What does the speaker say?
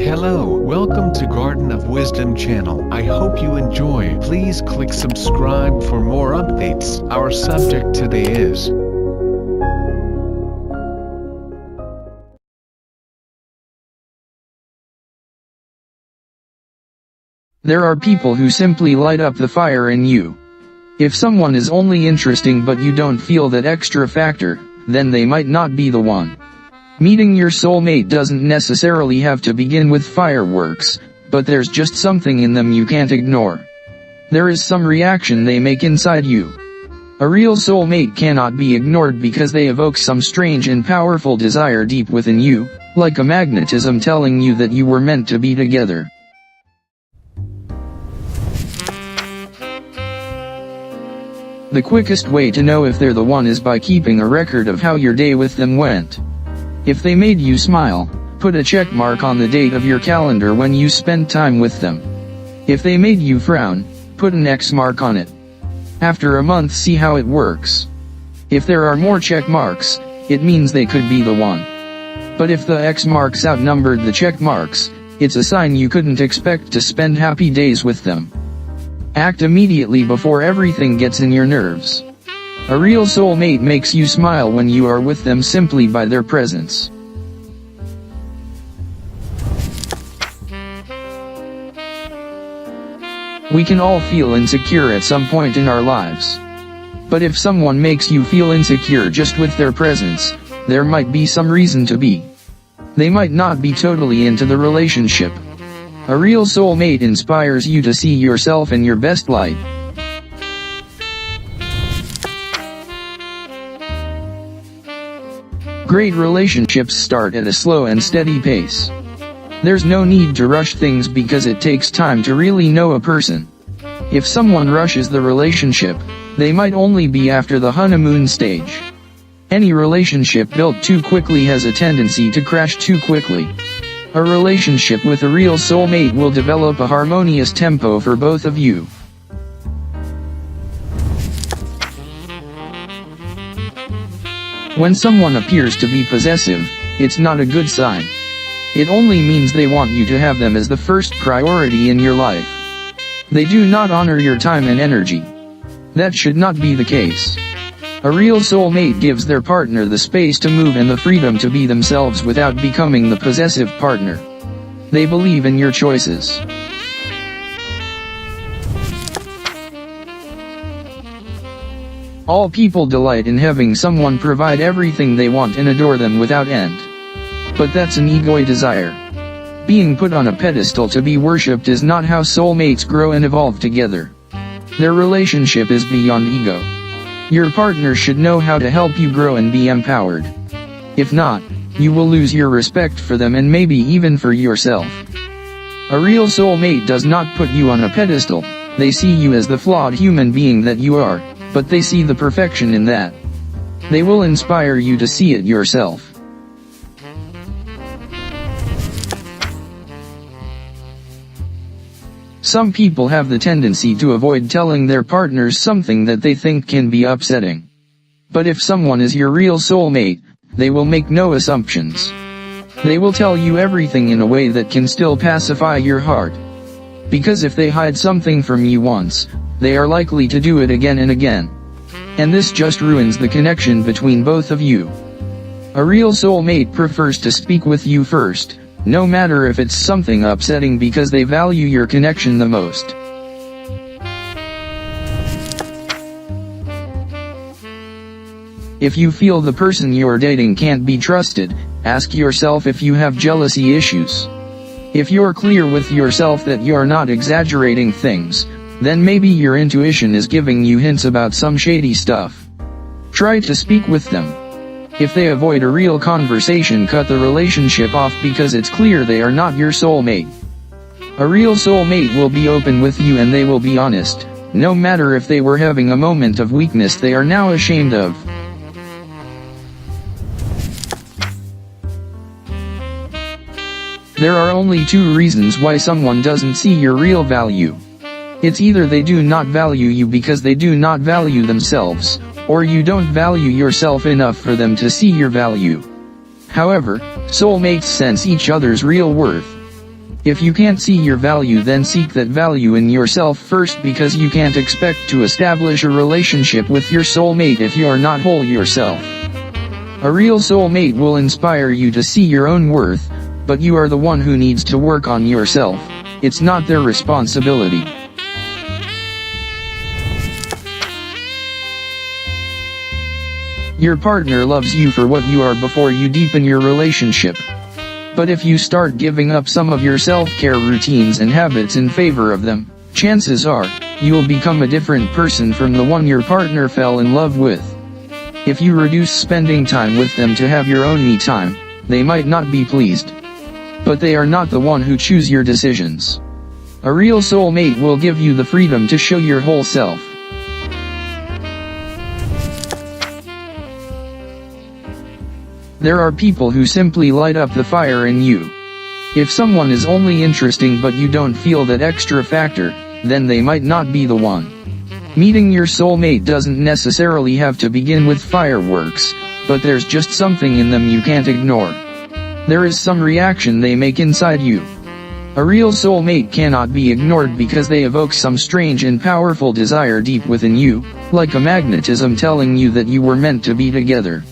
Hello, welcome to Garden of Wisdom channel. I hope you enjoy. Please click subscribe for more updates. Our subject today is there are people who simply light up the fire in you. If someone is only interesting but you don't feel that extra factor, then they might not be the one. Meeting your soulmate doesn't necessarily have to begin with fireworks, but there's just something in them you can't ignore. There is some reaction they make inside you. A real soulmate cannot be ignored because they evoke some strange and powerful desire deep within you, like a magnetism telling you that you were meant to be together. The quickest way to know if they're the one is by keeping a record of how your day with them went. If they made you smile, put a check mark on the date of your calendar when you spent time with them. If they made you frown, put an X mark on it. After a month, see how it works. If there are more check marks, it means they could be the one. But if the X marks outnumbered the check marks, it's a sign you couldn't expect to spend happy days with them. Act immediately before everything gets in your nerves. A real soulmate makes you smile when you are with them simply by their presence. We can all feel insecure at some point in our lives. But if someone makes you feel insecure just with their presence, there might be some reason to be. They might not be totally into the relationship. A real soulmate inspires you to see yourself in your best light. Great relationships start at a slow and steady pace. There's no need to rush things because it takes time to really know a person. If someone rushes the relationship, they might only be after the honeymoon stage. Any relationship built too quickly has a tendency to crash too quickly. A relationship with a real soulmate will develop a harmonious tempo for both of you. When someone appears to be possessive, it's not a good sign. It only means they want you to have them as the first priority in your life. They do not honor your time and energy. That should not be the case. A real soulmate gives their partner the space to move and the freedom to be themselves without becoming the possessive partner. They believe in your choices. All people delight in having someone provide everything they want and adore them without end. But that's an egoic desire. Being put on a pedestal to be worshipped is not how soulmates grow and evolve together. Their relationship is beyond ego. Your partner should know how to help you grow and be empowered. If not, you will lose your respect for them and maybe even for yourself. A real soulmate does not put you on a pedestal. They see you as the flawed human being that you are, but they see the perfection in that. They will inspire you to see it yourself. Some people have the tendency to avoid telling their partners something that they think can be upsetting. But if someone is your real soulmate, they will make no assumptions. They will tell you everything in a way that can still pacify your heart. Because if they hide something from you once, they are likely to do it again and again. And this just ruins the connection between both of you. A real soulmate prefers to speak with you first, no matter if it's something upsetting, because they value your connection the most. If you feel the person you're dating can't be trusted, ask yourself if you have jealousy issues. If you're clear with yourself that you're not exaggerating things, then maybe your intuition is giving you hints about some shady stuff. Try to speak with them. If they avoid a real conversation, cut the relationship off because it's clear they are not your soulmate. A real soulmate will be open with you and they will be honest, no matter if they were having a moment of weakness they are now ashamed of. There are only two reasons why someone doesn't see your real value. It's either they do not value you because they do not value themselves, or you don't value yourself enough for them to see your value. However, soulmates sense each other's real worth. If you can't see your value, then seek that value in yourself first, because you can't expect to establish a relationship with your soulmate if you are not whole yourself. A real soulmate will inspire you to see your own worth, but you are the one who needs to work on yourself. It's not their responsibility. Your partner loves you for what you are before you deepen your relationship. But if you start giving up some of your self-care routines and habits in favor of them, chances are, you'll become a different person from the one your partner fell in love with. If you reduce spending time with them to have your own me time, they might not be pleased. But they are not the one who choose your decisions. A real soulmate will give you the freedom to show your whole self. There are people who simply light up the fire in you. If someone is only interesting but you don't feel that extra factor, then they might not be the one. Meeting your soulmate doesn't necessarily have to begin with fireworks, but there's just something in them you can't ignore. There is some reaction they make inside you. A real soulmate cannot be ignored because they evoke some strange and powerful desire deep within you, like a magnetism telling you that you were meant to be together.